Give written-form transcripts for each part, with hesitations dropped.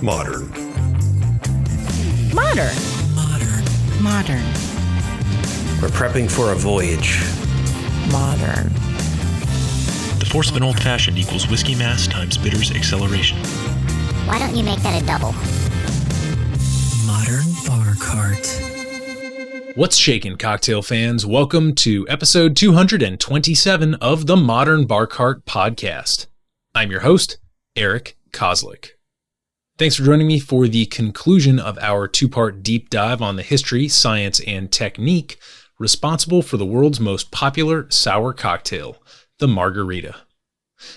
Modern. Modern. Modern. Modern. We're prepping for a voyage. Modern. The force of an old-fashioned equals whiskey mass times bitters acceleration. Why don't you make that a double? Modern Bar Cart. What's shaking, cocktail fans? Welcome to episode 227 of the Modern Bar Cart podcast. I'm your host, Eric Kozlik. Thanks for joining me for the conclusion of our two-part deep dive on the history, science, and technique responsible for the world's most popular sour cocktail, the Margarita.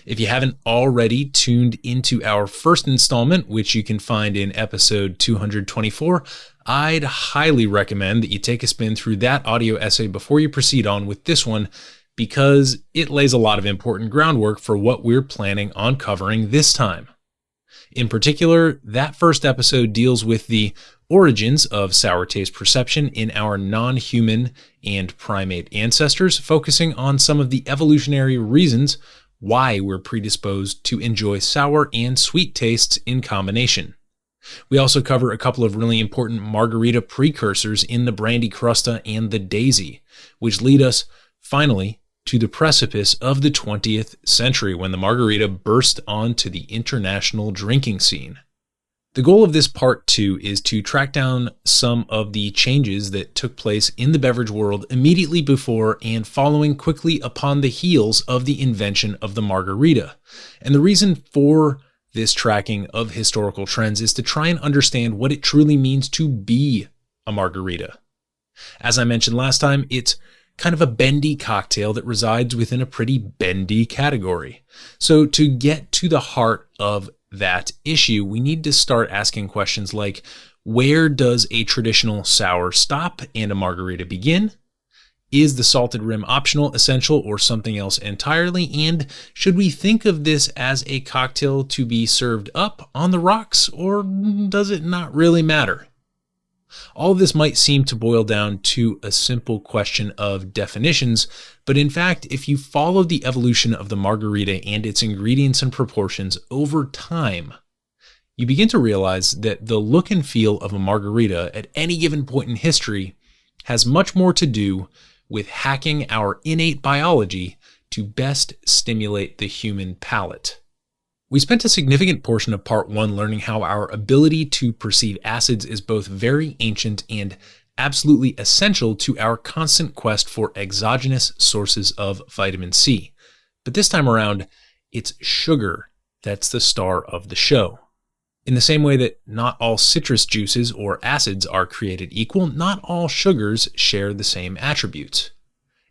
If you haven't already tuned into our first installment, which you can find in episode 224, I'd highly recommend that you take a spin through that audio essay before you proceed on with this one, because it lays a lot of important groundwork for what we're planning on covering this time. In particular, that first episode deals with the origins of sour taste perception in our non-human and primate ancestors, focusing on some of the evolutionary reasons why we're predisposed to enjoy sour and sweet tastes in combination. We also cover a couple of really important margarita precursors in the brandy crusta and the daisy, which lead us, finally, to the precipice of the 20th century when the margarita burst onto the international drinking scene. The goal of this part 2 is to track down some of the changes that took place in the beverage world immediately before and following quickly upon the heels of the invention of the margarita. And the reason for this tracking of historical trends is to try and understand what it truly means to be a margarita. As I mentioned last time, it's kind of a bendy cocktail that resides within a pretty bendy category. So to get to the heart of that issue, we need to start asking questions like, where does a traditional sour stop and a margarita begin? Is the salted rim optional, essential, or something else entirely? And should we think of this as a cocktail to be served up on the rocks, or does it not really matter? All of this might seem to boil down to a simple question of definitions, but in fact, if you follow the evolution of the margarita and its ingredients and proportions over time, you begin to realize that the look and feel of a margarita at any given point in history has much more to do with hacking our innate biology to best stimulate the human palate. We spent a significant portion of part 1 learning how our ability to perceive acids is both very ancient and absolutely essential to our constant quest for exogenous sources of vitamin C. But this time around, it's sugar that's the star of the show. In the same way that not all citrus juices or acids are created equal, not all sugars share the same attributes.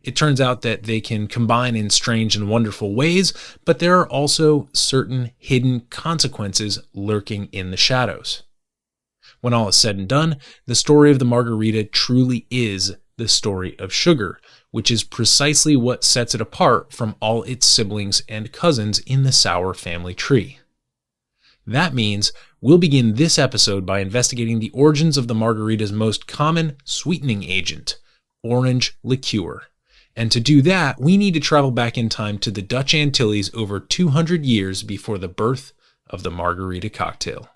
It turns out that they can combine in strange and wonderful ways, but there are also certain hidden consequences lurking in the shadows. When all is said and done, the story of the margarita truly is the story of sugar, which is precisely what sets it apart from all its siblings and cousins in the sour family tree. That means we'll begin this episode by investigating the origins of the margarita's most common sweetening agent, orange liqueur. And to do that, we need to travel back in time to the Dutch Antilles over 200 years before the birth of the margarita cocktail.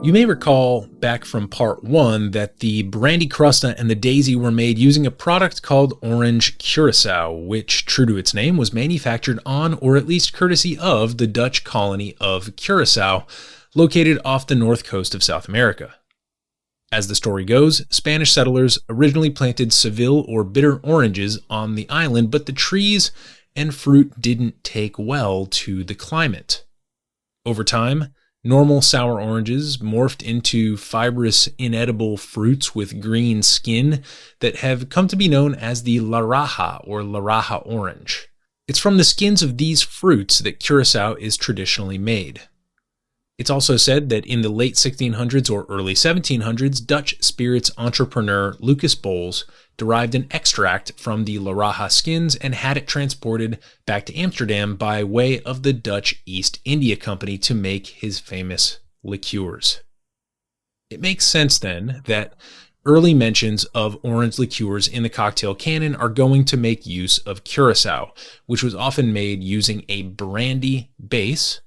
You may recall back from part 1 that the brandy crusta and the daisy were made using a product called orange Curacao, which, true to its name, was manufactured on, or at least courtesy of, the Dutch colony of Curacao, located off the north coast of South America. As the story goes, Spanish settlers originally planted Seville or bitter oranges on the island, but the trees and fruit didn't take well to the climate. Over time, normal sour oranges morphed into fibrous, inedible fruits with green skin that have come to be known as the Laraja or Laraja orange. It's from the skins of these fruits that Curacao is traditionally made. It's also said that in the late 1600s or early 1700s, Dutch spirits entrepreneur Lucas Bols derived an extract from the Laraja skins and had it transported back to Amsterdam by way of the Dutch East India Company to make his famous liqueurs. It makes sense then that early mentions of orange liqueurs in the cocktail canon are going to make use of Curacao, which was often made using a brandy base,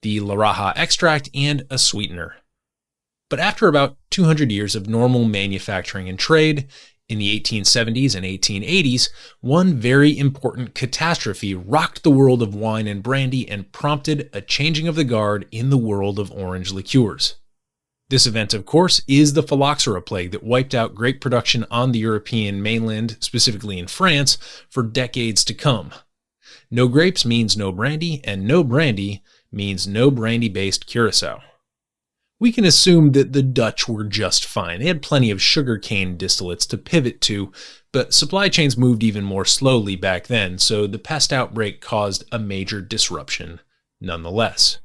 the Laraja extract, and a sweetener. But after about 200 years of normal manufacturing and trade, in the 1870s and 1880s, one very important catastrophe rocked the world of wine and brandy and prompted a changing of the guard in the world of orange liqueurs. This event, of course, is the phylloxera plague that wiped out grape production on the European mainland, specifically in France, for decades to come. No grapes means no brandy, and no brandy means no brandy-based Curacao. We can assume that the Dutch were just fine. They had plenty of sugarcane distillates to pivot to, but supply chains moved even more slowly back then, so the pest outbreak caused a major disruption nonetheless.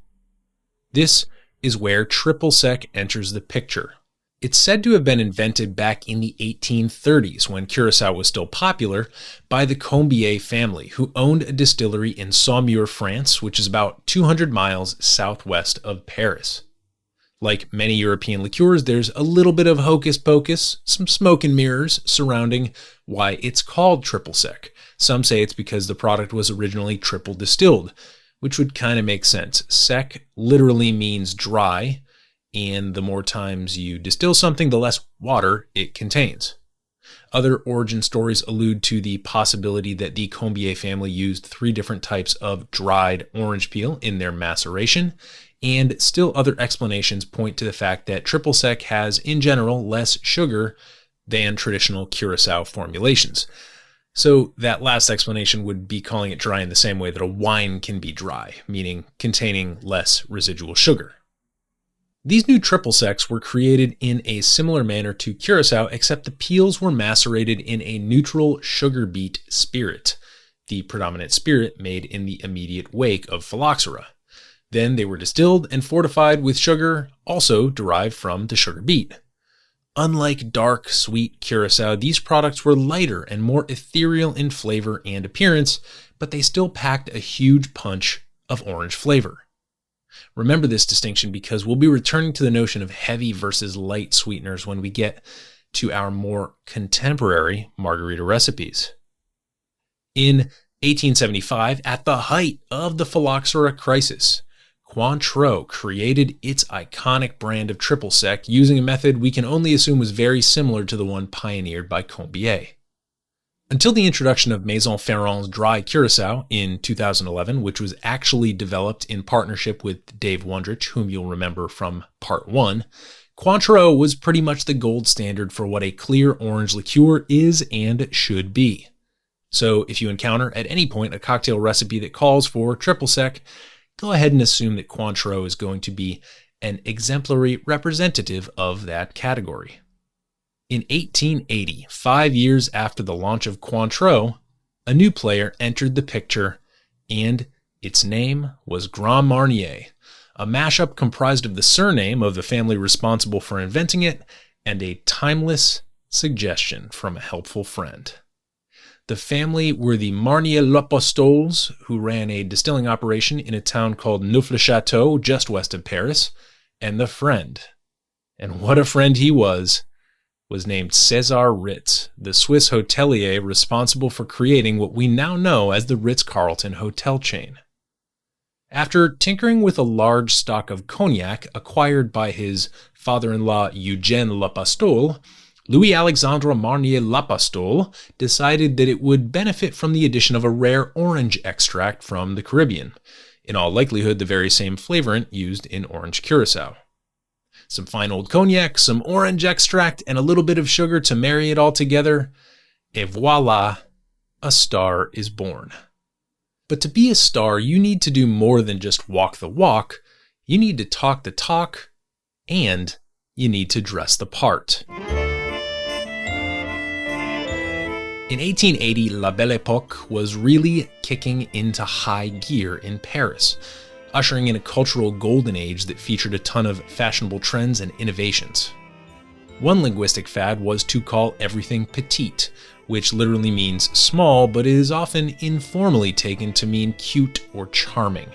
This is where triple sec enters the picture. It's said to have been invented back in the 1830s, when Curacao was still popular, by the Combier family, who owned a distillery in Saumur, France, which is about 200 miles southwest of Paris. Like many European liqueurs, there's a little bit of hocus pocus, some smoke and mirrors surrounding why it's called triple sec. Some say it's because the product was originally triple distilled, which would kind of make sense. Sec literally means dry, and the more times you distill something, the less water it contains. Other origin stories allude to the possibility that the Combier family used 3 different types of dried orange peel in their maceration, and still other explanations point to the fact that triple sec has, in general, less sugar than traditional Curacao formulations. So that last explanation would be calling it dry in the same way that a wine can be dry, meaning containing less residual sugar. These new triple secs were created in a similar manner to Curacao, except the peels were macerated in a neutral sugar beet spirit, the predominant spirit made in the immediate wake of phylloxera. Then they were distilled and fortified with sugar, also derived from the sugar beet. Unlike dark, sweet Curacao, these products were lighter and more ethereal in flavor and appearance, but they still packed a huge punch of orange flavor. Remember this distinction because we'll be returning to the notion of heavy versus light sweeteners when we get to our more contemporary margarita recipes. In 1875, at the height of the phylloxera crisis, Cointreau created its iconic brand of triple sec using a method we can only assume was very similar to the one pioneered by Combier. Until the introduction of Maison Ferrand's dry Curacao in 2011, which was actually developed in partnership with Dave Wondrich, whom you'll remember from Part 1, Cointreau was pretty much the gold standard for what a clear orange liqueur is and should be. So if you encounter at any point a cocktail recipe that calls for triple sec, go ahead and assume that Cointreau is going to be an exemplary representative of that category. In 1880, 5 years after the launch of Cointreau, a new player entered the picture, and its name was Grand Marnier, a mashup comprised of the surname of the family responsible for inventing it and a timeless suggestion from a helpful friend. The family were the Marnier-L'Apostoles, who ran a distilling operation in a town called Neuf-le-Château, just west of Paris, and the friend, and what a friend he was named César Ritz, the Swiss hotelier responsible for creating what we now know as the Ritz-Carlton hotel chain. After tinkering with a large stock of cognac acquired by his father-in-law Eugène L'Apostole, Louis-Alexandre Marnier-L'Apostole decided that it would benefit from the addition of a rare orange extract from the Caribbean, in all likelihood the very same flavorant used in orange Curacao. Some fine old cognac, some orange extract, and a little bit of sugar to marry it all together, et voila, a star is born. But to be a star, you need to do more than just walk the walk. You need to talk the talk, and you need to dress the part. In 1880, La Belle Époque was really kicking into high gear in Paris, ushering in a cultural golden age that featured a ton of fashionable trends and innovations. One linguistic fad was to call everything petite, which literally means small but is often informally taken to mean cute or charming.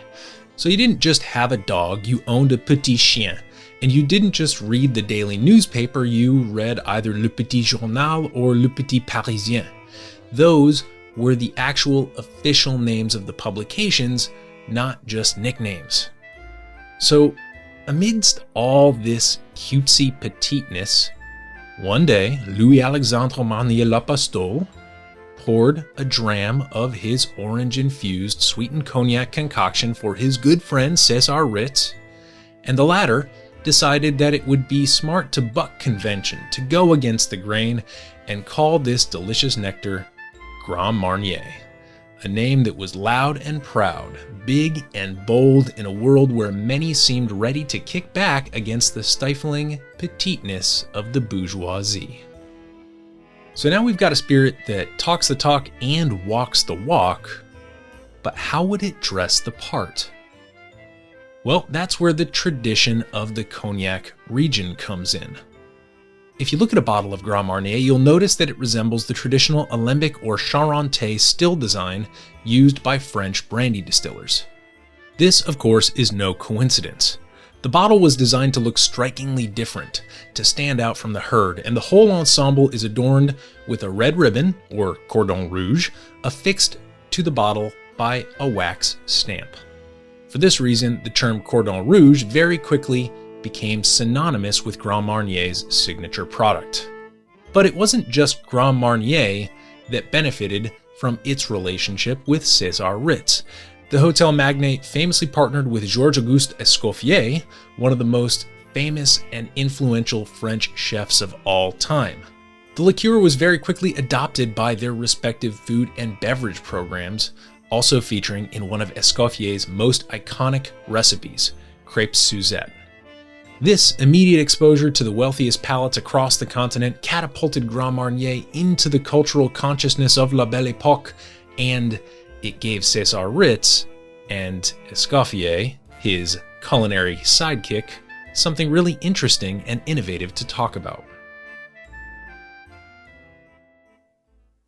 So you didn't just have a dog, you owned a petit chien. And you didn't just read the daily newspaper, you read either Le Petit Journal or Le Petit Parisien. Those were the actual official names of the publications, not just nicknames. So, amidst all this cutesy petiteness, one day Louis-Alexandre Marnier Lapastot poured a dram of his orange-infused sweetened cognac concoction for his good friend César Ritz, and the latter decided that it would be smart to buck convention, to go against the grain, and call this delicious nectar Grand Marnier, a name that was loud and proud, big and bold in a world where many seemed ready to kick back against the stifling petiteness of the bourgeoisie. So now we've got a spirit that talks the talk and walks the walk, but how would it dress the part? Well, that's where the tradition of the cognac region comes in. If you look at a bottle of Grand Marnier, you'll notice that it resembles the traditional alembic or Charente still design used by French brandy distillers. This, of course, is no coincidence. The bottle was designed to look strikingly different, to stand out from the herd, and the whole ensemble is adorned with a red ribbon, or cordon rouge, affixed to the bottle by a wax stamp. For this reason, the term cordon rouge very quickly became synonymous with Grand Marnier's signature product. But it wasn't just Grand Marnier that benefited from its relationship with César Ritz. The hotel magnate famously partnered with Georges-Auguste Escoffier, one of the most famous and influential French chefs of all time. The liqueur was very quickly adopted by their respective food and beverage programs, also featuring in one of Escoffier's most iconic recipes, crêpes Suzette. This immediate exposure to the wealthiest palates across the continent catapulted Grand Marnier into the cultural consciousness of La Belle Époque, and it gave César Ritz and Escoffier, his culinary sidekick, something really interesting and innovative to talk about.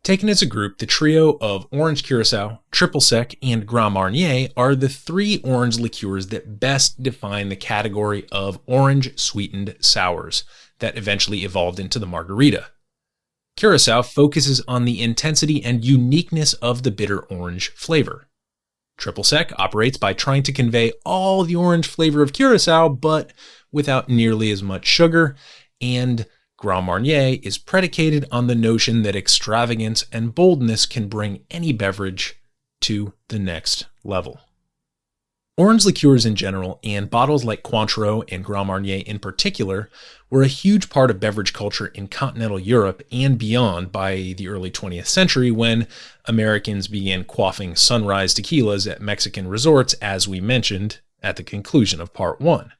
Taken as a group, the trio of Orange Curacao, Triple Sec, and Grand Marnier are the three orange liqueurs that best define the category of orange-sweetened sours that eventually evolved into the Margarita. Curacao focuses on the intensity and uniqueness of the bitter orange flavor. Triple Sec operates by trying to convey all the orange flavor of Curacao, but without nearly as much sugar, and Grand Marnier is predicated on the notion that extravagance and boldness can bring any beverage to the next level. Orange liqueurs in general, and bottles like Cointreau and Grand Marnier in particular, were a huge part of beverage culture in continental Europe and beyond by the early 20th century, when Americans began quaffing sunrise tequilas at Mexican resorts, as we mentioned at the conclusion of part 1.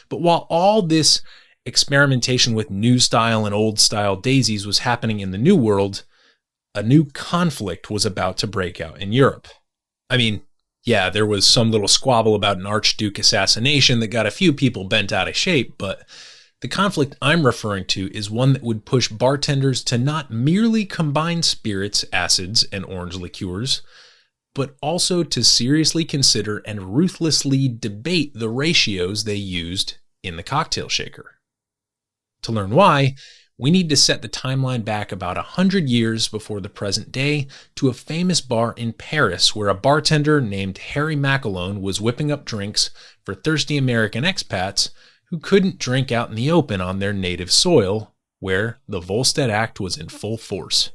But while all this experimentation with new style and old style daisies was happening in the New World, a new conflict was about to break out in Europe. I mean, yeah, there was some little squabble about an archduke assassination that got a few people bent out of shape, but the conflict I'm referring to is one that would push bartenders to not merely combine spirits, acids, and orange liqueurs, but also to seriously consider and ruthlessly debate the ratios they used in the cocktail shaker. To learn why, we need to set the timeline back about 100 years before the present day to a famous bar in Paris where a bartender named Harry McAlone was whipping up drinks for thirsty American expats who couldn't drink out in the open on their native soil, where the Volstead Act was in full force.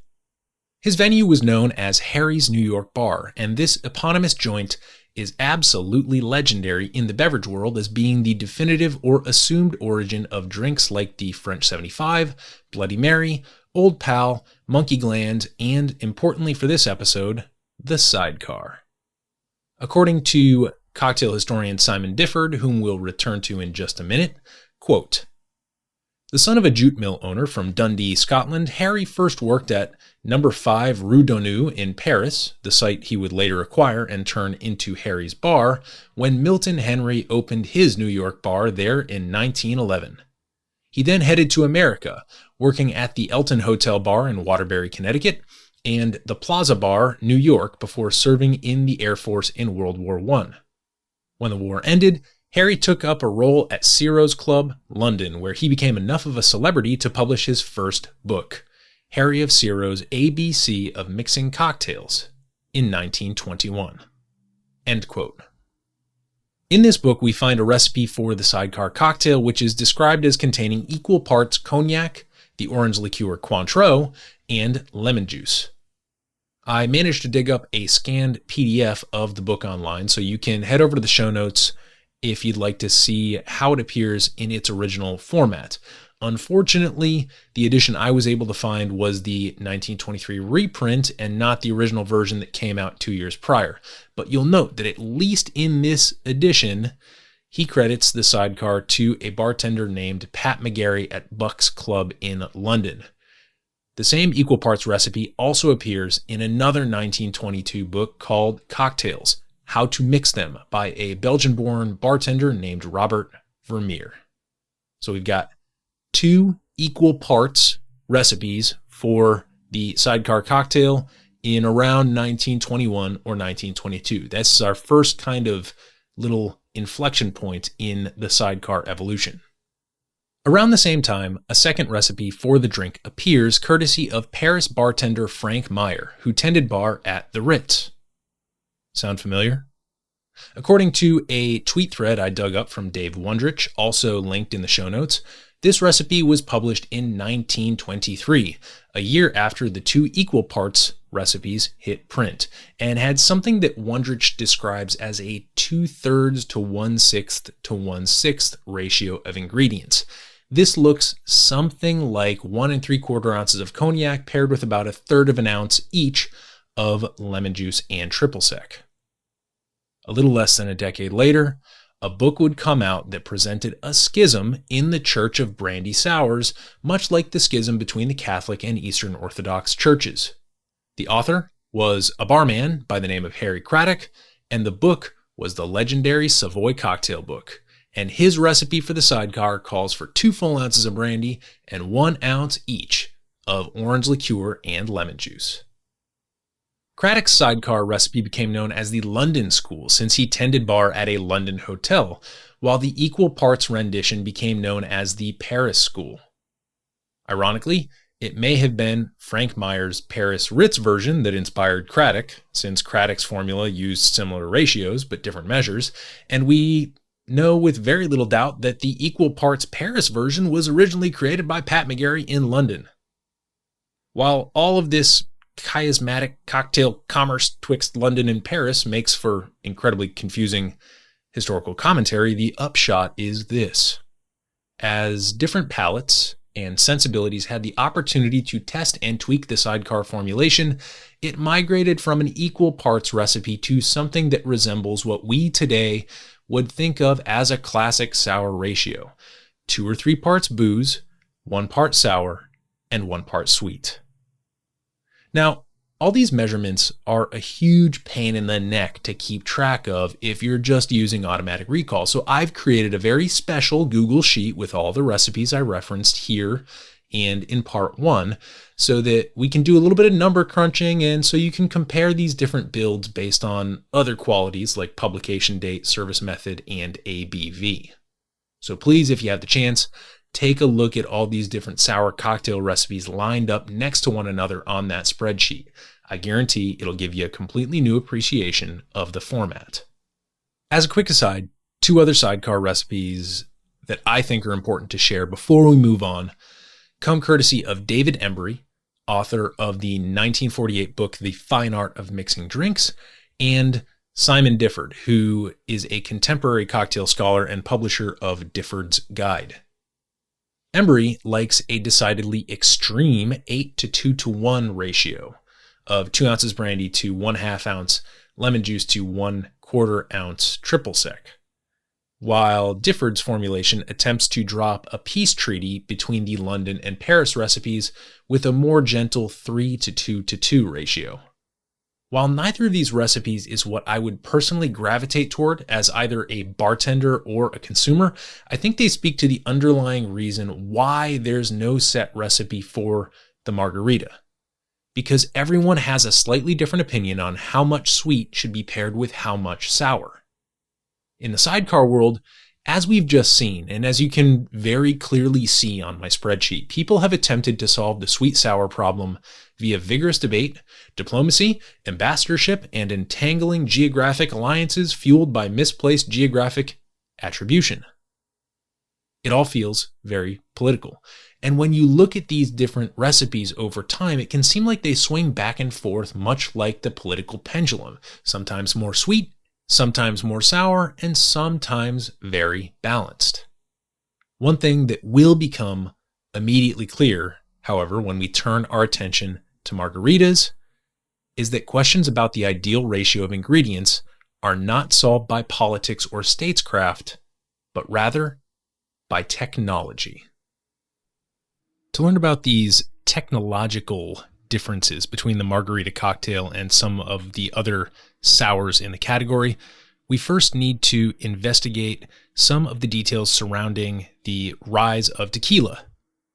His venue was known as Harry's New York Bar, and this eponymous joint is absolutely legendary in the beverage world as being the definitive or assumed origin of drinks like the French 75, Bloody Mary, Old Pal, Monkey Gland, and, importantly for this episode, the Sidecar. According to cocktail historian Simon Difford, whom we'll return to in just a minute, quote, "The son of a jute mill owner from Dundee, Scotland, Harry first worked at No. 5 Rue Donnou in Paris, the site he would later acquire and turn into Harry's Bar, when Milton Henry opened his New York bar there in 1911. He then headed to America, working at the Elton Hotel Bar in Waterbury, Connecticut, and the Plaza Bar, New York, before serving in the Air Force in World War I. When the war ended, Harry took up a role at Ciro's Club, London, where he became enough of a celebrity to publish his first book, Harry of Ciro's ABC of Mixing Cocktails, in 1921. End quote. In this book, we find a recipe for the sidecar cocktail, which is described as containing equal parts cognac, the orange liqueur Cointreau, and lemon juice. I managed to dig up a scanned PDF of the book online, so you can head over to the show notes if you'd like to see how it appears in its original format. Unfortunately, the edition I was able to find was the 1923 reprint and not the original version that came out 2 years prior. But you'll note that at least in this edition, he credits the sidecar to a bartender named Pat McGarry at Buck's Club in London. The same equal parts recipe also appears in another 1922 book called Cocktails: How to Mix Them by a Belgian-born bartender named Robert Vermeer. So we've got 2 equal parts recipes for the sidecar cocktail in around 1921 or 1922. That's our first kind of little inflection point in the sidecar evolution. Around the same time, a second recipe for the drink appears courtesy of Paris bartender Frank Meyer, who tended bar at the Ritz. Sound familiar? According to a tweet thread I dug up from Dave Wondrich, also linked in the show notes, this recipe was published in 1923, a year after the 2 equal parts recipes hit print, and had something that Wondrich describes as a 2/3 to 1/6 to 1/6 ratio of ingredients. This looks something like 1 3/4 ounces of cognac paired with about 1/3 of an ounce each of lemon juice and triple sec. A little less than a decade later, a book would come out that presented a schism in the Church of Brandy Sours, much like the schism between the Catholic and Eastern Orthodox churches. The author was a barman by the name of Harry Craddock, and the book was the legendary Savoy Cocktail Book. And his recipe for the sidecar calls for 2 full ounces of brandy and 1 ounce each of orange liqueur and lemon juice. Craddock's sidecar recipe became known as the London School since he tended bar at a London hotel, while the equal parts rendition became known as the Paris School. Ironically, it may have been Frank Meyer's Paris Ritz version that inspired Craddock, since Craddock's formula used similar ratios but different measures, and we know with very little doubt that the equal parts Paris version was originally created by Pat McGarry in London. While all of this chiasmatic cocktail commerce twixt London and Paris makes for incredibly confusing historical commentary, the upshot is this. As different palates and sensibilities had the opportunity to test and tweak the sidecar formulation, it migrated from an equal parts recipe to something that resembles what we today would think of as a classic sour ratio: 2 or 3 parts booze, 1 part sour, and 1 part sweet. Now, all these measurements are a huge pain in the neck to keep track of if you're just using automatic recall. So I've created a very special Google Sheet with all the recipes I referenced here and in part 1 so that we can do a little bit of number crunching, and so you can compare these different builds based on other qualities like publication date, service method, and ABV. So please, if you have the chance, take a look at all these different sour cocktail recipes lined up next to one another on that spreadsheet. I guarantee it'll give you a completely new appreciation of the format. As a quick aside, 2 other sidecar recipes that I think are important to share before we move on come courtesy of David Embry, author of the 1948 book The Fine Art of Mixing Drinks, and Simon Difford, who is a contemporary cocktail scholar and publisher of Difford's Guide. Embry likes a decidedly extreme 8 to 2 to 1 ratio of 2 ounces brandy to 1/2 ounce lemon juice to 1/4 ounce triple sec, while Difford's formulation attempts to drop a peace treaty between the London and Paris recipes with a more gentle 3 to 2 to 2 ratio. While neither of these recipes is what I would personally gravitate toward as either a bartender or a consumer, I think they speak to the underlying reason why there's no set recipe for the margarita. Because everyone has a slightly different opinion on how much sweet should be paired with how much sour. In the sidecar world, as we've just seen, and as you can very clearly see on my spreadsheet, people have attempted to solve the sweet-sour problem via vigorous debate, diplomacy, ambassadorship, and entangling geographic alliances fueled by misplaced geographic attribution. It all feels very political. And when you look at these different recipes over time, it can seem like they swing back and forth much like the political pendulum, sometimes more sweet, sometimes more sour, and sometimes very balanced. One thing that will become immediately clear, however, when we turn our attention to margaritas, is that questions about the ideal ratio of ingredients are not solved by politics or statescraft, but rather by technology. To learn about these technological differences between the margarita cocktail and some of the other sours in the category, we first need to investigate some of the details surrounding the rise of tequila,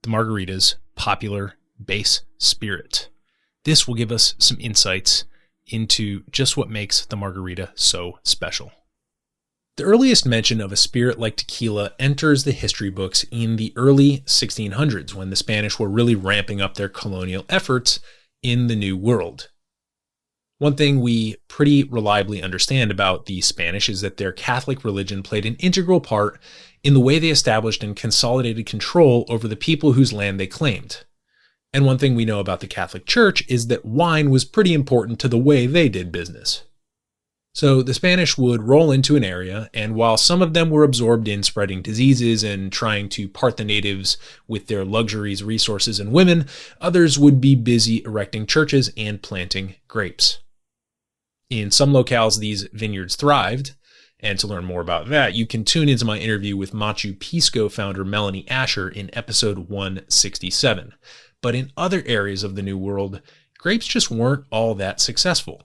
the margarita's popular base spirit. This will give us some insights into just what makes the margarita so special. The earliest mention of a spirit like tequila enters the history books in the early 1600s, when the Spanish were really ramping up their colonial efforts in the New World. One thing we pretty reliably understand about the Spanish is that their Catholic religion played an integral part in the way they established and consolidated control over the people whose land they claimed. And one thing we know about the Catholic Church is that wine was pretty important to the way they did business. So the Spanish would roll into an area, and while some of them were absorbed in spreading diseases and trying to part the natives with their luxuries, resources, and women, others would be busy erecting churches and planting grapes. In some locales, these vineyards thrived, and to learn more about that, you can tune into my interview with Machu Pisco founder Melanie Asher in episode 167. But in other areas of the New World, grapes just weren't all that successful.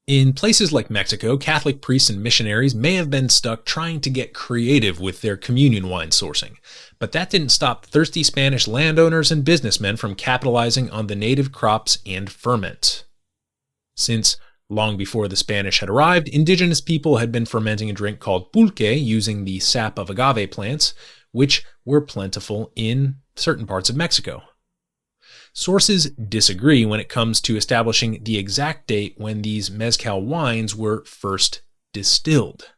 In places like Mexico, Catholic priests and missionaries may have been stuck trying to get creative with their communion wine sourcing, but that didn't stop thirsty Spanish landowners and businessmen from capitalizing on the native crops and ferment. Since long before the Spanish had arrived, indigenous people had been fermenting a drink called pulque using the sap of agave plants, which were plentiful in certain parts of Mexico. Sources disagree when it comes to establishing the exact date when these mezcal wines were first distilled.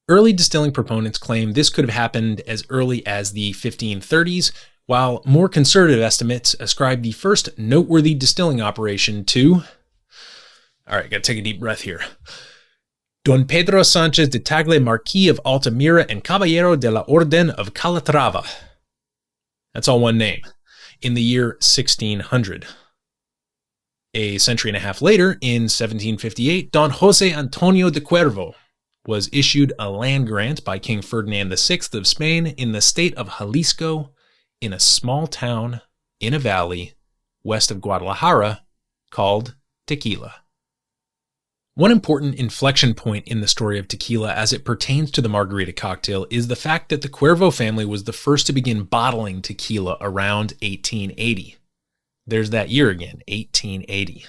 Early distilling proponents claim this could have happened as early as the 1530s, while more conservative estimates ascribe the first noteworthy distilling operation to... Alright, gotta take a deep breath here. Don Pedro Sanchez de Tagle, Marquis of Altamira and Caballero de la Orden of Calatrava. That's all one name. In the year 1600. A century and a half later, in 1758, Don José Antonio de Cuervo was issued a land grant by King Ferdinand VI of Spain in the state of Jalisco, in a small town in a valley west of Guadalajara called Tequila. One important inflection point in the story of tequila as it pertains to the margarita cocktail is the fact that the Cuervo family was the first to begin bottling tequila around 1880. There's that year again, 1880.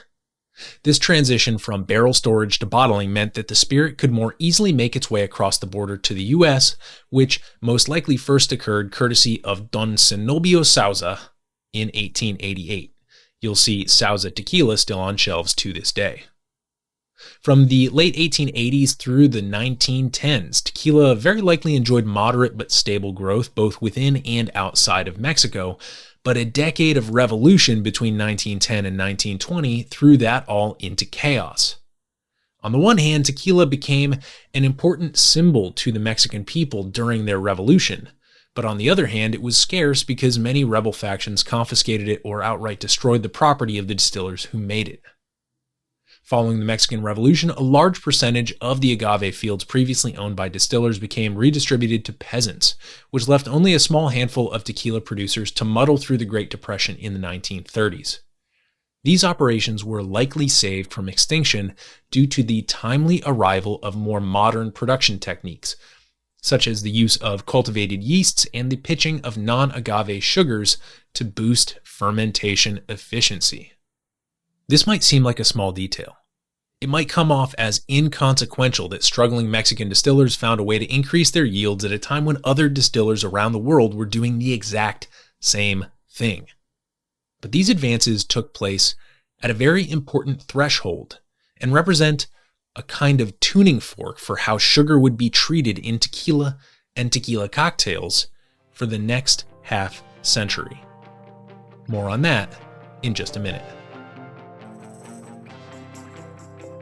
This transition from barrel storage to bottling meant that the spirit could more easily make its way across the border to the U.S., which most likely first occurred courtesy of Don Zenobio Souza in 1888. You'll see Souza tequila still on shelves to this day. From the late 1880s through the 1910s, tequila very likely enjoyed moderate but stable growth both within and outside of Mexico, but a decade of revolution between 1910 and 1920 threw that all into chaos. On the one hand, tequila became an important symbol to the Mexican people during their revolution, but on the other hand, it was scarce because many rebel factions confiscated it or outright destroyed the property of the distillers who made it. Following the Mexican Revolution, a large percentage of the agave fields previously owned by distillers became redistributed to peasants, which left only a small handful of tequila producers to muddle through the Great Depression in the 1930s. These operations were likely saved from extinction due to the timely arrival of more modern production techniques, such as the use of cultivated yeasts and the pitching of non-agave sugars to boost fermentation efficiency. This might seem like a small detail. It might come off as inconsequential that struggling Mexican distillers found a way to increase their yields at a time when other distillers around the world were doing the exact same thing. But these advances took place at a very important threshold and represent a kind of tuning fork for how sugar would be treated in tequila and tequila cocktails for the next half century. More on that in just a minute.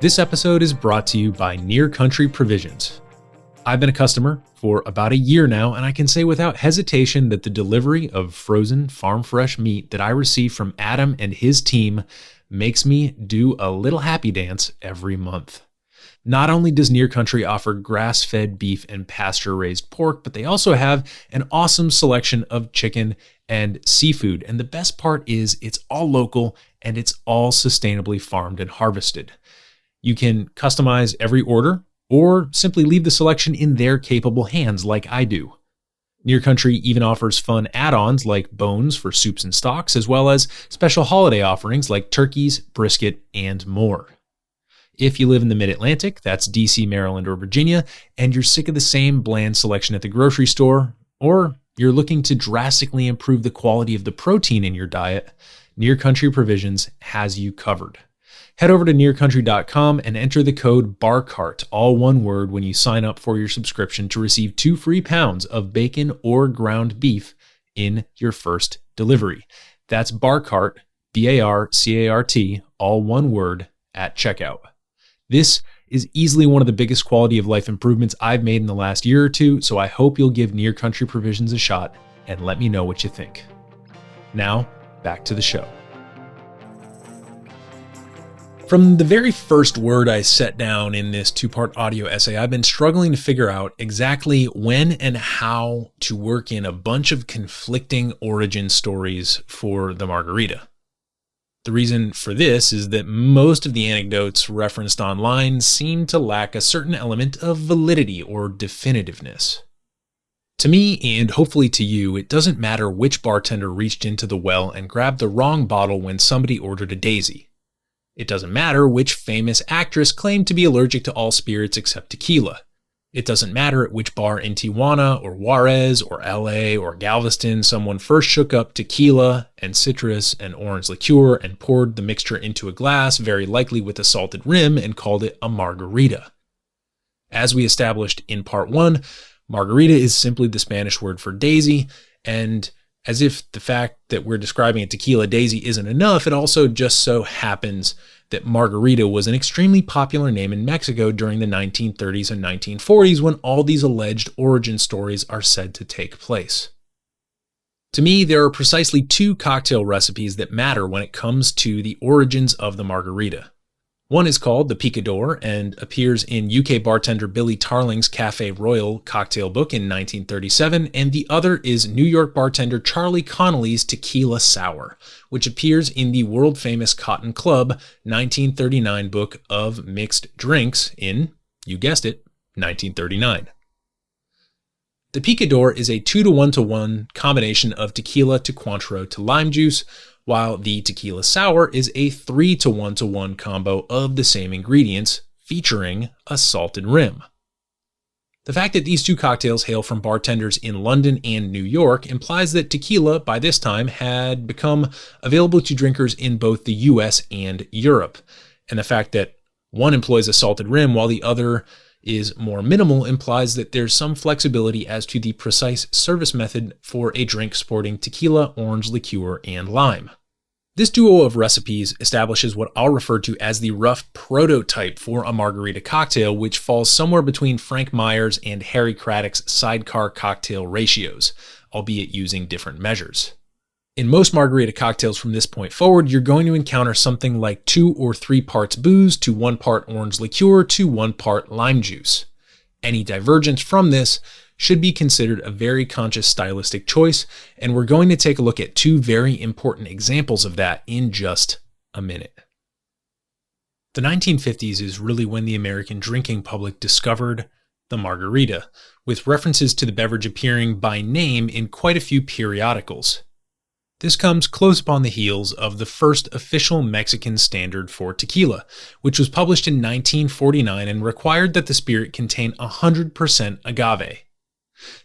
This episode is brought to you by Near Country Provisions. I've been a customer for about a year now, and I can say without hesitation that the delivery of frozen farm fresh meat that I receive from Adam and his team makes me do a little happy dance every month. Not only does Near Country offer grass-fed beef and pasture-raised pork, but they also have an awesome selection of chicken and seafood. And the best part is it's all local and it's all sustainably farmed and harvested. You can customize every order or simply leave the selection in their capable hands like I do. Near Country even offers fun add-ons like bones for soups and stocks, as well as special holiday offerings like turkeys, brisket, and more. If you live in the Mid-Atlantic, that's DC, Maryland, or Virginia, and you're sick of the same bland selection at the grocery store, or you're looking to drastically improve the quality of the protein in your diet, Near Country Provisions has you covered. Head over to nearcountry.com and enter the code BARCART, all one word, when you sign up for your subscription to receive 2 free pounds of bacon or ground beef in your first delivery. That's BARCART, BARCART, all one word, at checkout. This is easily one of the biggest quality of life improvements I've made in the last year or two, so I hope you'll give Near Country Provisions a shot and let me know what you think. Now, back to the show. From the very first word I set down in this 2-part audio essay, I've been struggling to figure out exactly when and how to work in a bunch of conflicting origin stories for the margarita. The reason for this is that most of the anecdotes referenced online seem to lack a certain element of validity or definitiveness. To me, and hopefully to you, it doesn't matter which bartender reached into the well and grabbed the wrong bottle when somebody ordered a daisy. It doesn't matter which famous actress claimed to be allergic to all spirits except tequila. It doesn't matter at which bar in Tijuana or Juarez or LA or Galveston someone first shook up tequila and citrus and orange liqueur and poured the mixture into a glass, very likely with a salted rim, and called it a margarita. As we established in part 1, margarita is simply the Spanish word for daisy, and as if the fact that we're describing a tequila daisy isn't enough, it also just so happens that margarita was an extremely popular name in Mexico during the 1930s and 1940s when all these alleged origin stories are said to take place. To me, there are precisely 2 cocktail recipes that matter when it comes to the origins of the margarita. One is called the Picador and appears in UK bartender Billy Tarling's Café Royal cocktail book in 1937, and the other is New York bartender Charlie Connolly's Tequila Sour, which appears in the world-famous Cotton Club 1939 book of mixed drinks in, you guessed it, 1939. The Picador is a 2-to-1-to-1 combination of tequila to Cointreau to lime juice, while the Tequila Sour is a 3-to-1-to-1 combo of the same ingredients, featuring a salted rim. The fact that these 2 cocktails hail from bartenders in London and New York implies that tequila, by this time, had become available to drinkers in both the US and Europe. And the fact that one employs a salted rim while the other is more minimal implies that there's some flexibility as to the precise service method for a drink sporting tequila, orange liqueur, and lime. This duo of recipes establishes what I'll refer to as the rough prototype for a margarita cocktail, which falls somewhere between Frank Myers and Harry Craddock's sidecar cocktail ratios, albeit using different measures. In most margarita cocktails from this point forward, you're going to encounter something like 2 or 3 parts booze to 1 part orange liqueur to 1 part lime juice. Any divergence from this should be considered a very conscious stylistic choice, and we're going to take a look at 2 very important examples of that in just a minute. The 1950s is really when the American drinking public discovered the margarita, with references to the beverage appearing by name in quite a few periodicals. This comes close upon the heels of the first official Mexican standard for tequila, which was published in 1949 and required that the spirit contain 100% agave.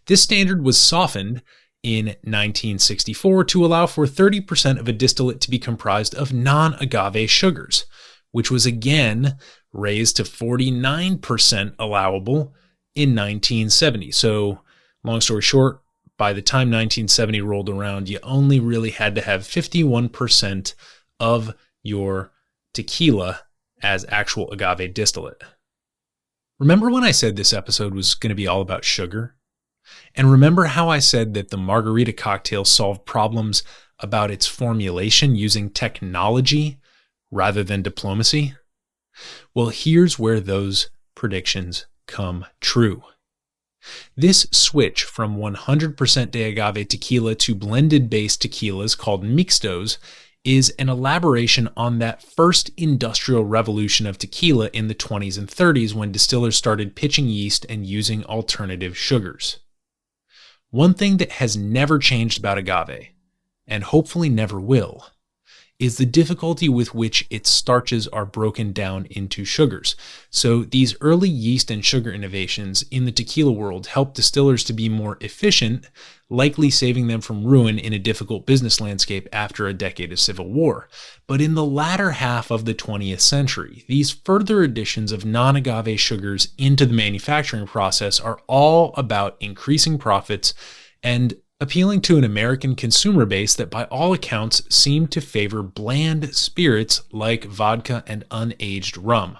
This standard was softened in 1964 to allow for 30% of a distillate to be comprised of non-agave sugars, which was again raised to 49% allowable in 1970. So, long story short, by the time 1970 rolled around, you only really had to have 51% of your tequila as actual agave distillate. Remember when I said this episode was going to be all about sugar? And remember how I said that the margarita cocktail solved problems about its formulation using technology rather than diplomacy? Well, here's where those predictions come true. This switch from 100% de agave tequila to blended-based tequilas called mixtos is an elaboration on that first industrial revolution of tequila in the 20s and 30s when distillers started pitching yeast and using alternative sugars. One thing that has never changed about agave, and hopefully never will, is the difficulty with which its starches are broken down into sugars. So these early yeast and sugar innovations in the tequila world help distillers to be more efficient, likely saving them from ruin in a difficult business landscape after a decade of civil war. But in the latter half of the 20th century, these further additions of non-agave sugars into the manufacturing process are all about increasing profits and appealing to an American consumer base that by all accounts seemed to favor bland spirits like vodka and unaged rum.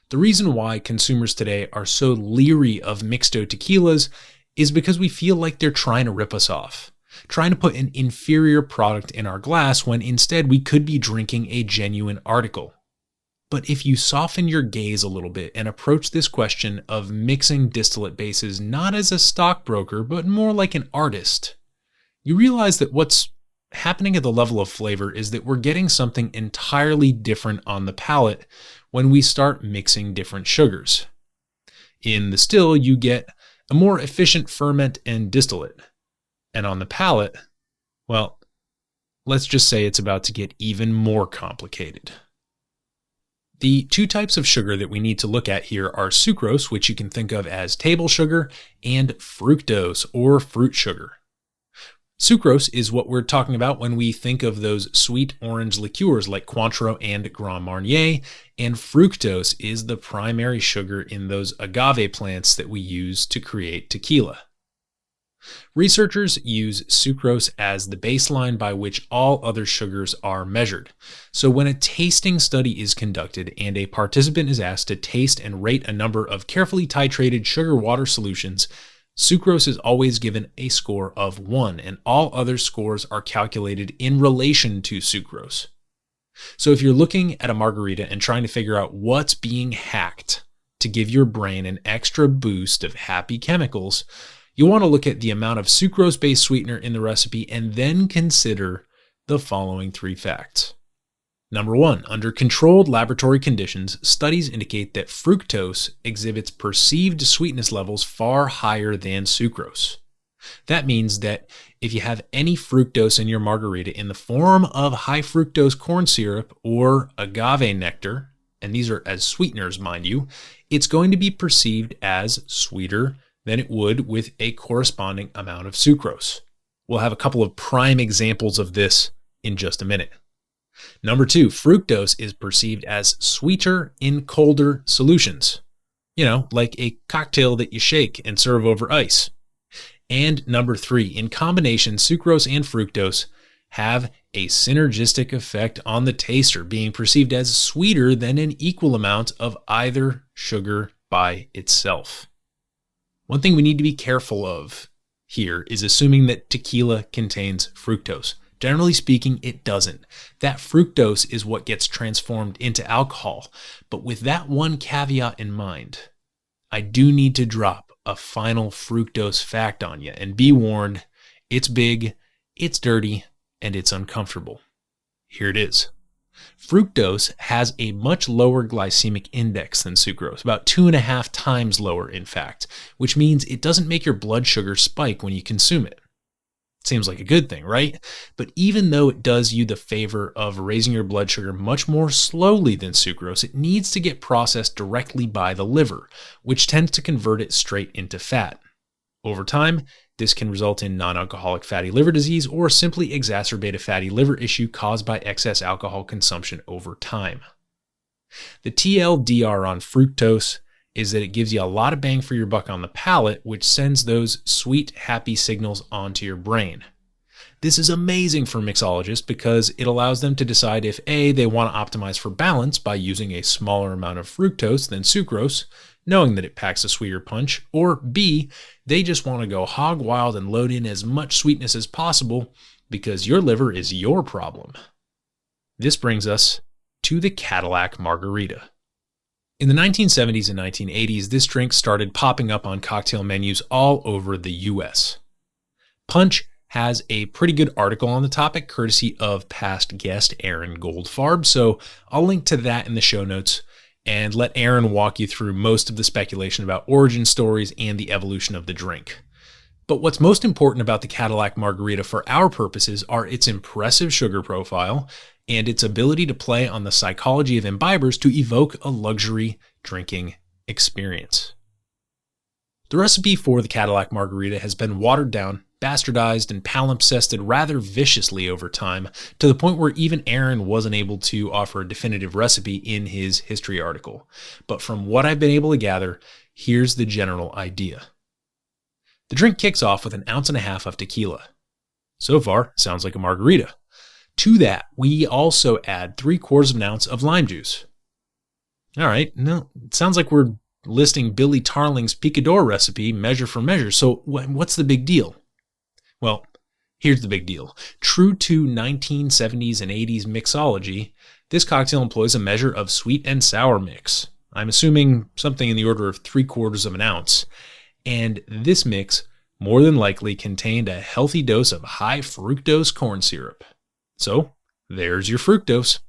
The reason why consumers today are so leery of mixto tequilas is because we feel like they're trying to rip us off, trying to put an inferior product in our glass when instead we could be drinking a genuine article. But if you soften your gaze a little bit and approach this question of mixing distillate bases not as a stockbroker, but more like an artist, you realize that what's happening at the level of flavor is that we're getting something entirely different on the palate when we start mixing different sugars. In the still, you get a more efficient ferment and distillate. And on the palate, well, let's just say it's about to get even more complicated. The two types of sugar that we need to look at here are sucrose, which you can think of as table sugar, and fructose, or fruit sugar. Sucrose is what we're talking about when we think of those sweet orange liqueurs like Cointreau and Grand Marnier, and fructose is the primary sugar in those agave plants that we use to create tequila. Researchers use sucrose as the baseline by which all other sugars are measured. So when a tasting study is conducted and a participant is asked to taste and rate a number of carefully titrated sugar-water solutions, sucrose is always given a score of 1, and all other scores are calculated in relation to sucrose. So if you're looking at a margarita and trying to figure out what's being hacked to give your brain an extra boost of happy chemicals, you want to look at the amount of sucrose-based sweetener in the recipe and then consider the following 3 facts. Number 1, under controlled laboratory conditions, studies indicate that fructose exhibits perceived sweetness levels far higher than sucrose. That means that if you have any fructose in your margarita in the form of high fructose corn syrup or agave nectar, and these are as sweeteners, mind you, it's going to be perceived as sweeter than it would with a corresponding amount of sucrose. We'll have a couple of prime examples of this in just a minute. Number 2, fructose is perceived as sweeter in colder solutions. Like a cocktail that you shake and serve over ice. And number 3, in combination, sucrose and fructose have a synergistic effect on the taster, being perceived as sweeter than an equal amount of either sugar by itself. One thing we need to be careful of here is assuming that tequila contains fructose. Generally speaking, it doesn't. That fructose is what gets transformed into alcohol. But with that one caveat in mind, I do need to drop a final fructose fact on you. And be warned, it's big, it's dirty, and it's uncomfortable. Here it is. Fructose has a much lower glycemic index than sucrose, about 2.5 times lower in fact, which means it doesn't make your blood sugar spike when you consume it. Seems like a good thing, right? But even though it does you the favor of raising your blood sugar much more slowly than sucrose, it needs to get processed directly by the liver, which tends to convert it straight into fat. Over time, this can result in non-alcoholic fatty liver disease or simply exacerbate a fatty liver issue caused by excess alcohol consumption over time. The TLDR on fructose is that it gives you a lot of bang for your buck on the palate, which sends those sweet, happy signals onto your brain. This is amazing for mixologists because it allows them to decide if A, they want to optimize for balance by using a smaller amount of fructose than sucrose, knowing that it packs a sweeter punch, or B, they just want to go hog wild and load in as much sweetness as possible because your liver is your problem. This brings us to the Cadillac Margarita. In the 1970s and 1980s, this drink started popping up on cocktail menus all over the US. Punch has a pretty good article on the topic, courtesy of past guest Aaron Goldfarb, so I'll link to that in the show notes and let Aaron walk you through most of the speculation about origin stories and the evolution of the drink. But what's most important about the Cadillac Margarita for our purposes are its impressive sugar profile and its ability to play on the psychology of imbibers to evoke a luxury drinking experience. The recipe for the Cadillac Margarita has been watered down, bastardized, and palimpsested rather viciously over time, to the point where even Aaron wasn't able to offer a definitive recipe in his history article. But from what I've been able to gather, here's the general idea. The drink kicks off with 1.5 ounces of tequila. So far, sounds like a margarita. To that, we also add 3/4 ounce of lime juice. All right, no, it sounds like we're listing Billy Tarling's picador recipe measure for measure, so what's the big deal? Well, here's the big deal. True to 1970s and 80s mixology, this cocktail employs a measure of sweet and sour mix. I'm assuming something in the order of 3/4 ounce. And this mix more than likely contained a healthy dose of high fructose corn syrup. So there's your fructose.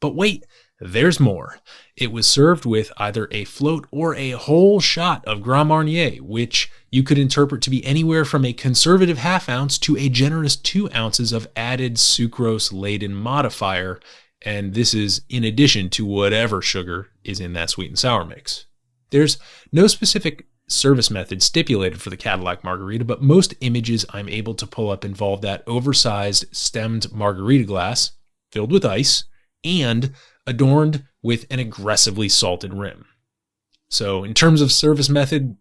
But wait, there's more. It was served with either a float or a whole shot of Grand Marnier, which you could interpret to be anywhere from a conservative 1/2 ounce to a generous 2 ounces of added sucrose-laden modifier, and this is in addition to whatever sugar is in that sweet and sour mix. There's no specific service method stipulated for the Cadillac Margarita, but most images I'm able to pull up involve that oversized stemmed margarita glass filled with ice and adorned with an aggressively salted rim. So in terms of service method,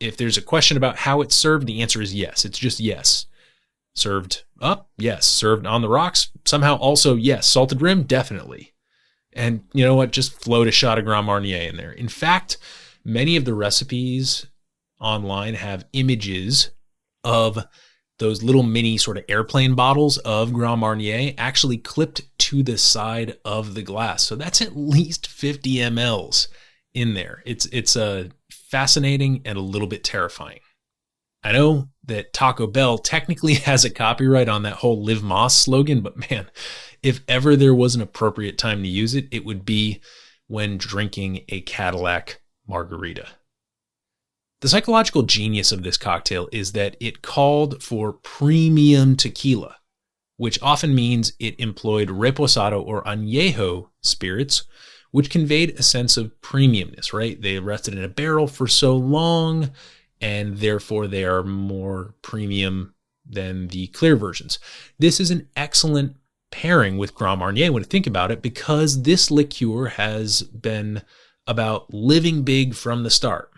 if there's a question about how it's served, the answer is yes. It's just yes. Served up? Yes. Served on the rocks? Somehow also yes. Salted rim? Definitely. And you know what? Just float a shot of Grand Marnier in there. In fact, many of the recipes online have images of those little mini sort of airplane bottles of Grand Marnier actually clipped to the side of the glass. So that's at least 50 mLs in there. It's a fascinating and a little bit terrifying. I know that Taco Bell technically has a copyright on that whole Live Moss slogan, but man, if ever there was an appropriate time to use it, it would be when drinking a Cadillac Margarita. The psychological genius of this cocktail is that it called for premium tequila, which often means it employed reposado or añejo spirits, which conveyed a sense of premiumness, right? They rested in a barrel for so long, and therefore they are more premium than the clear versions. This is an excellent pairing with Grand Marnier when you think about it, because this liqueur has been about living big from the start.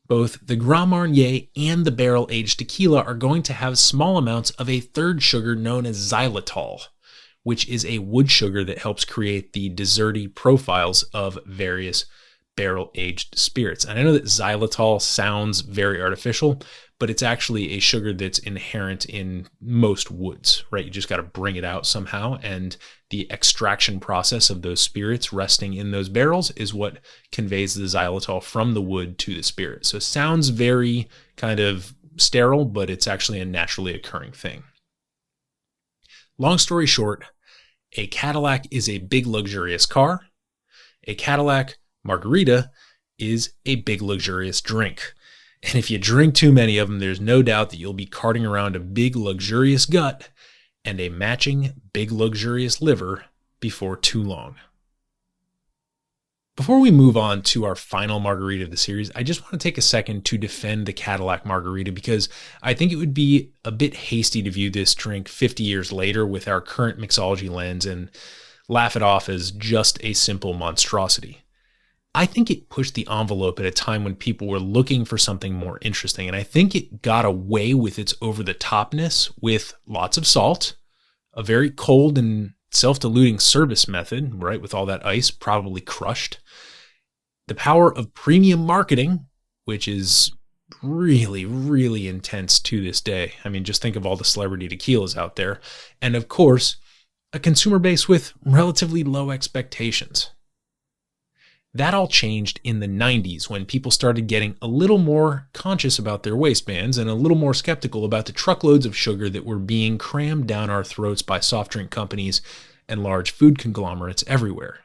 Both the Grand Marnier and the barrel-aged tequila are going to have small amounts of a third sugar known as xylitol, which is a wood sugar that helps create the desserty profiles of various barrel-aged spirits. And I know that xylitol sounds very artificial, but it's actually a sugar that's inherent in most woods, right? You just got to bring it out somehow, and the extraction process of those spirits resting in those barrels is what conveys the xylitol from the wood to the spirit. So it sounds very kind of sterile, but it's actually a naturally occurring thing. Long story short, a Cadillac is a big luxurious car. A Cadillac Margarita is a big luxurious drink. And if you drink too many of them, there's no doubt that you'll be carting around a big luxurious gut and a matching big luxurious liver before too long. Before we move on to our final margarita of the series, I just want to take a second to defend the Cadillac Margarita because I think it would be a bit hasty to view this drink 50 years later with our current mixology lens and laugh it off as just a simple monstrosity. I think it pushed the envelope at a time when people were looking for something more interesting, and I think it got away with its over-the-topness with lots of salt, a very cold and self-diluting service method, right, with all that ice probably crushed, the power of premium marketing, which is really, really intense to this day. I mean, just think of all the celebrity tequilas out there. And of course, a consumer base with relatively low expectations. That all changed in the 90s when people started getting a little more conscious about their waistbands and a little more skeptical about the truckloads of sugar that were being crammed down our throats by soft drink companies and large food conglomerates everywhere.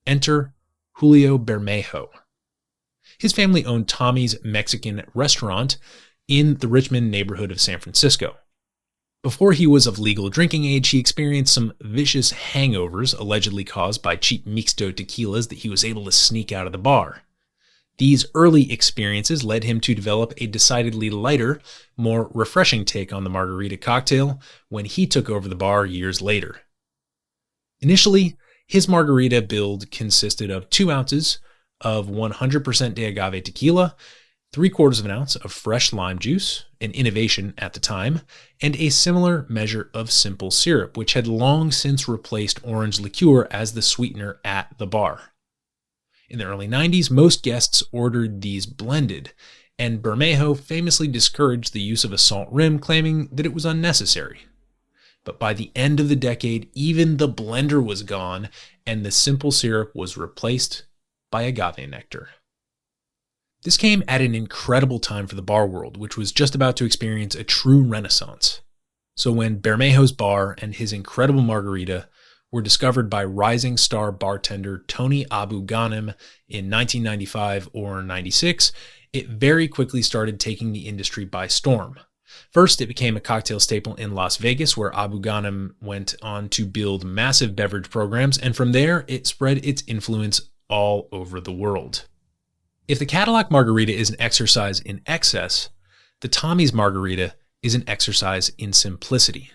Enter Julio Bermejo. His family owned Tommy's Mexican restaurant in the Richmond neighborhood of San Francisco. Before he was of legal drinking age, he experienced some vicious hangovers allegedly caused by cheap mixto tequilas that he was able to sneak out of the bar. These early experiences led him to develop a decidedly lighter, more refreshing take on the margarita cocktail when he took over the bar years later. Initially, his margarita build consisted of 2 ounces of 100% de agave tequila, 3/4 of an ounce of fresh lime juice, an innovation at the time, and a similar measure of simple syrup, which had long since replaced orange liqueur as the sweetener at the bar. In the early 90s, most guests ordered these blended, and Bermejo famously discouraged the use of a salt rim, claiming that it was unnecessary. But by the end of the decade, even the blender was gone, and the simple syrup was replaced by agave nectar. This came at an incredible time for the bar world, which was just about to experience a true renaissance. So when Bermejo's bar and his incredible margarita were discovered by rising star bartender Tony Abu Ghanem in 1995 or 96, it very quickly started taking the industry by storm. First, it became a cocktail staple in Las Vegas, where Abu Ghanem went on to build massive beverage programs, and from there, it spread its influence all over the world. If the Cadillac Margarita is an exercise in excess, the Tommy's Margarita is an exercise in simplicity.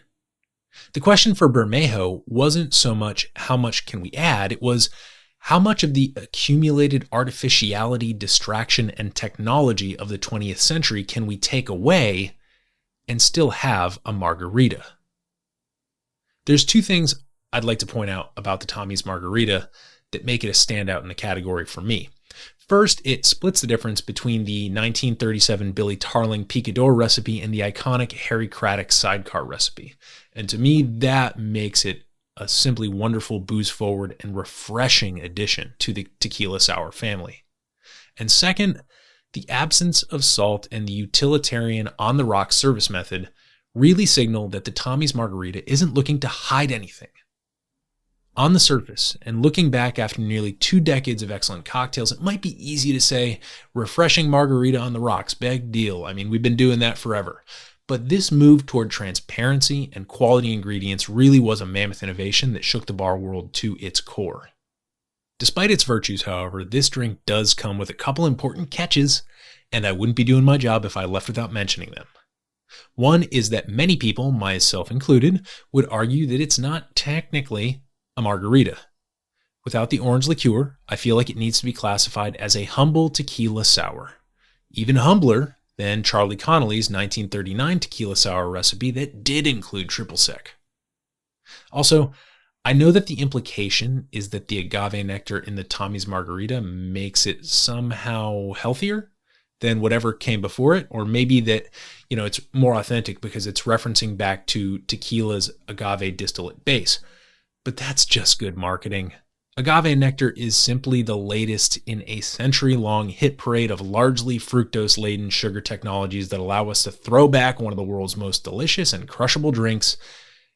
The question for Bermejo wasn't so much how much can we add, it was how much of the accumulated artificiality, distraction, and technology of the 20th century can we take away and still have a margarita. There's 2 things I'd like to point out about the Tommy's Margarita that make it a standout in the category for me. First, it splits the difference between the 1937 Billy Tarling Picador recipe and the iconic Harry Craddock sidecar recipe. And to me, that makes it a simply wonderful booze-forward and refreshing addition to the Tequila Sour family. And second, the absence of salt and the utilitarian on-the-rocks service method really signal that the Tommy's Margarita isn't looking to hide anything. On the surface, and looking back after nearly 2 decades of excellent cocktails, it might be easy to say, refreshing margarita on the rocks, big deal. I mean, we've been doing that forever. But this move toward transparency and quality ingredients really was a mammoth innovation that shook the bar world to its core. Despite its virtues, however, this drink does come with a couple important catches, and I wouldn't be doing my job if I left without mentioning them. One is that many people, myself included, would argue that it's not technically a margarita. Without the orange liqueur, I feel like it needs to be classified as a humble tequila sour. Even humbler than Charlie Connolly's 1939 tequila sour recipe that did include triple sec. Also, I know that the implication is that the agave nectar in the Tommy's Margarita makes it somehow healthier than whatever came before it, or maybe that, it's more authentic because it's referencing back to tequila's agave distillate base. But that's just good marketing. Agave nectar is simply the latest in a century-long hit parade of largely fructose-laden sugar technologies that allow us to throw back one of the world's most delicious and crushable drinks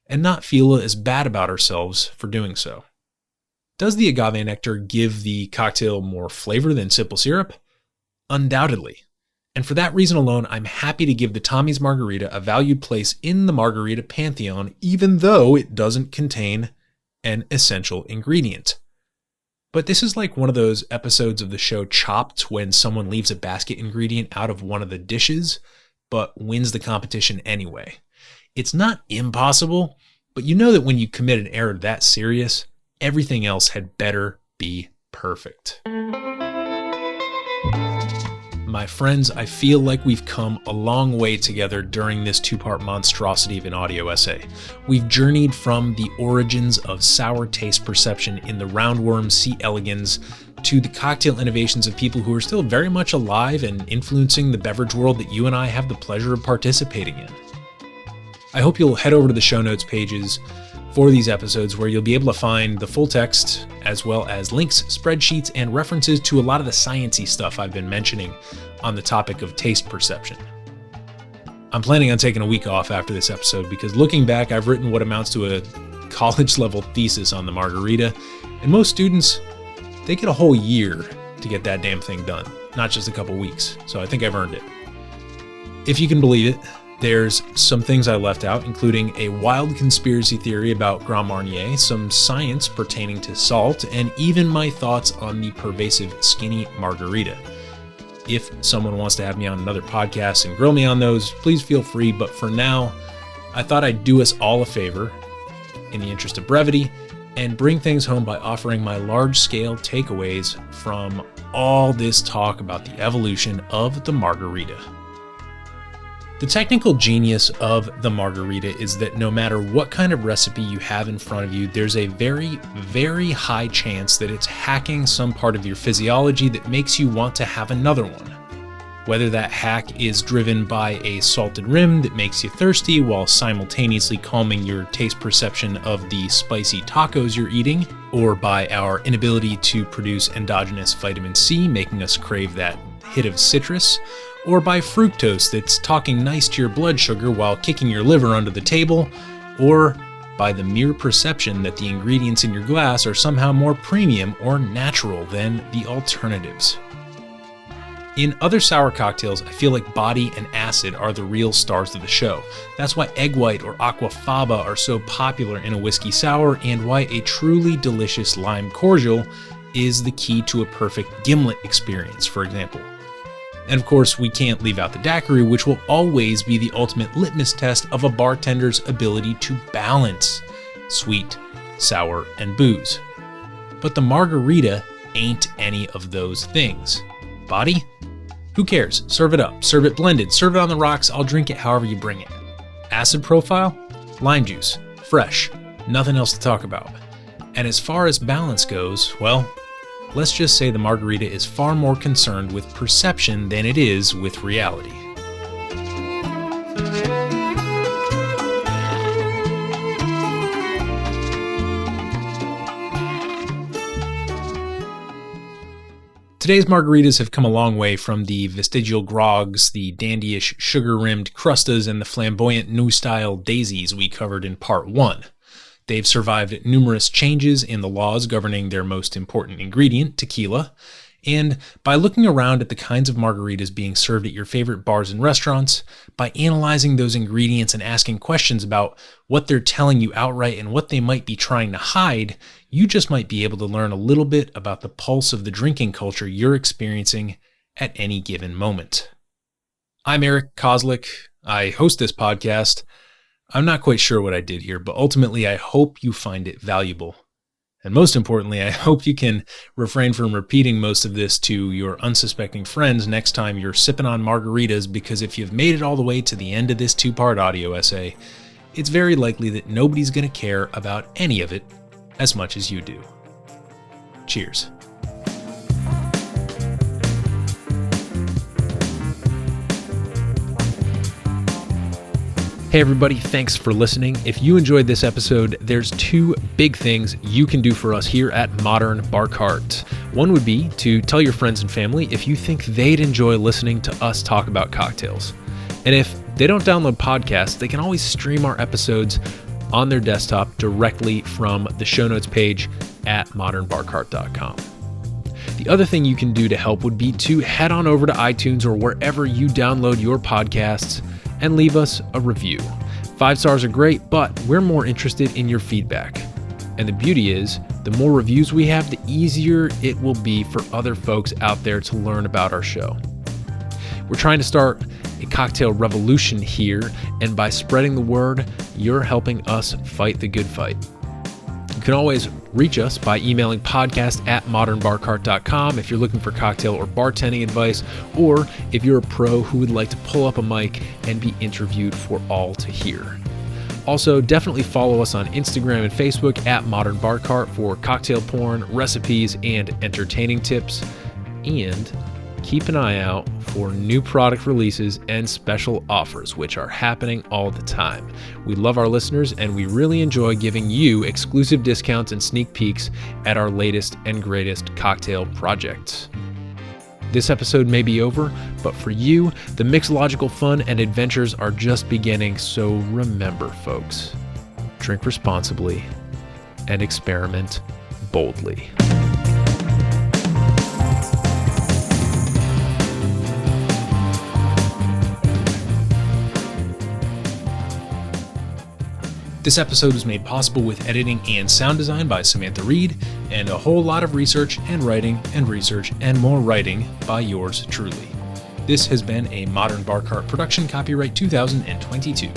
and not feel as bad about ourselves for doing so. Does the agave nectar give the cocktail more flavor than simple syrup? Undoubtedly. And for that reason alone, I'm happy to give the Tommy's Margarita a valued place in the margarita pantheon, even though it doesn't contain an essential ingredient. But this is like one of those episodes of the show Chopped when someone leaves a basket ingredient out of one of the dishes, but wins the competition anyway. It's not impossible, but you know that when you commit an error that serious, everything else had better be perfect. My friends, I feel like we've come a long way together during this two-part monstrosity of an audio essay. We've journeyed from the origins of sour taste perception in the roundworm C. elegans to the cocktail innovations of people who are still very much alive and influencing the beverage world that you and I have the pleasure of participating in. I hope you'll head over to the show notes pages for these episodes where you'll be able to find the full text as well as links, spreadsheets, and references to a lot of the sciencey stuff I've been mentioning on the topic of taste perception. I'm planning on taking a week off after this episode because looking back, I've written what amounts to a college-level thesis on the margarita, and most students, they get a whole year to get that damn thing done, not just a couple weeks, so I think I've earned it. If you can believe it, there's some things I left out, including a wild conspiracy theory about Grand Marnier, some science pertaining to salt, and even my thoughts on the pervasive skinny margarita. If someone wants to have me on another podcast and grill me on those, please feel free, but for now, I thought I'd do us all a favor, in the interest of brevity, and bring things home by offering my large-scale takeaways from all this talk about the evolution of the margarita. The technical genius of the margarita is that no matter what kind of recipe you have in front of you, there's a very, very high chance that it's hacking some part of your physiology that makes you want to have another one. Whether that hack is driven by a salted rim that makes you thirsty while simultaneously calming your taste perception of the spicy tacos you're eating, or by our inability to produce endogenous vitamin C, making us crave that hit of citrus, or by fructose that's talking nice to your blood sugar while kicking your liver under the table, or by the mere perception that the ingredients in your glass are somehow more premium or natural than the alternatives. In other sour cocktails, I feel like body and acid are the real stars of the show. That's why egg white or aquafaba are so popular in a whiskey sour, and why a truly delicious lime cordial is the key to a perfect gimlet experience, for example. And of course, we can't leave out the daiquiri, which will always be the ultimate litmus test of a bartender's ability to balance sweet, sour, and booze. But the margarita ain't any of those things. Body? Who cares? Serve it up. Serve it blended. Serve it on the rocks. I'll drink it however you bring it. Acid profile? Lime juice. Fresh. Nothing else to talk about. And as far as balance goes, well, let's just say the margarita is far more concerned with perception than it is with reality. Today's margaritas have come a long way from the vestigial grogs, the dandyish sugar-rimmed crustas, and the flamboyant new-style daisies we covered in Part 1. They've survived numerous changes in the laws governing their most important ingredient, tequila, and by looking around at the kinds of margaritas being served at your favorite bars and restaurants, by analyzing those ingredients and asking questions about what they're telling you outright and what they might be trying to hide, you just might be able to learn a little bit about the pulse of the drinking culture you're experiencing at any given moment. I'm Eric Kozlik. I host this podcast. I'm not quite sure what I did here, but ultimately I hope you find it valuable. And most importantly, I hope you can refrain from repeating most of this to your unsuspecting friends next time you're sipping on margaritas, because if you've made it all the way to the end of this two-part audio essay, it's very likely that nobody's going to care about any of it as much as you do. Cheers. Hey everybody, thanks for listening. If you enjoyed this episode, there's two big things you can do for us here at Modern Bar Cart. One would be to tell your friends and family if you think they'd enjoy listening to us talk about cocktails. And if they don't download podcasts, they can always stream our episodes on their desktop directly from the show notes page at modernbarcart.com. The other thing you can do to help would be to head on over to iTunes or wherever you download your podcasts and leave us a review. 5 stars are great, but we're more interested in your feedback. And the beauty is, the more reviews we have, the easier it will be for other folks out there to learn about our show. We're trying to start a cocktail revolution here, and by spreading the word, you're helping us fight the good fight. You can always reach us by emailing podcast@modernbarcart.com if you're looking for cocktail or bartending advice, or if you're a pro who would like to pull up a mic and be interviewed for all to hear. Also, definitely follow us on Instagram and Facebook @modernbarcart for cocktail porn, recipes, and entertaining tips. And keep an eye out for new product releases and special offers, which are happening all the time. We love our listeners, and we really enjoy giving you exclusive discounts and sneak peeks at our latest and greatest cocktail projects. This episode may be over, but for you, the mixological fun and adventures are just beginning, so remember, folks, drink responsibly and experiment boldly. This episode was made possible with editing and sound design by Samantha Reed, and a whole lot of research and writing and research and more writing by yours truly. This has been a Modern Bar Cart production, copyright 2022.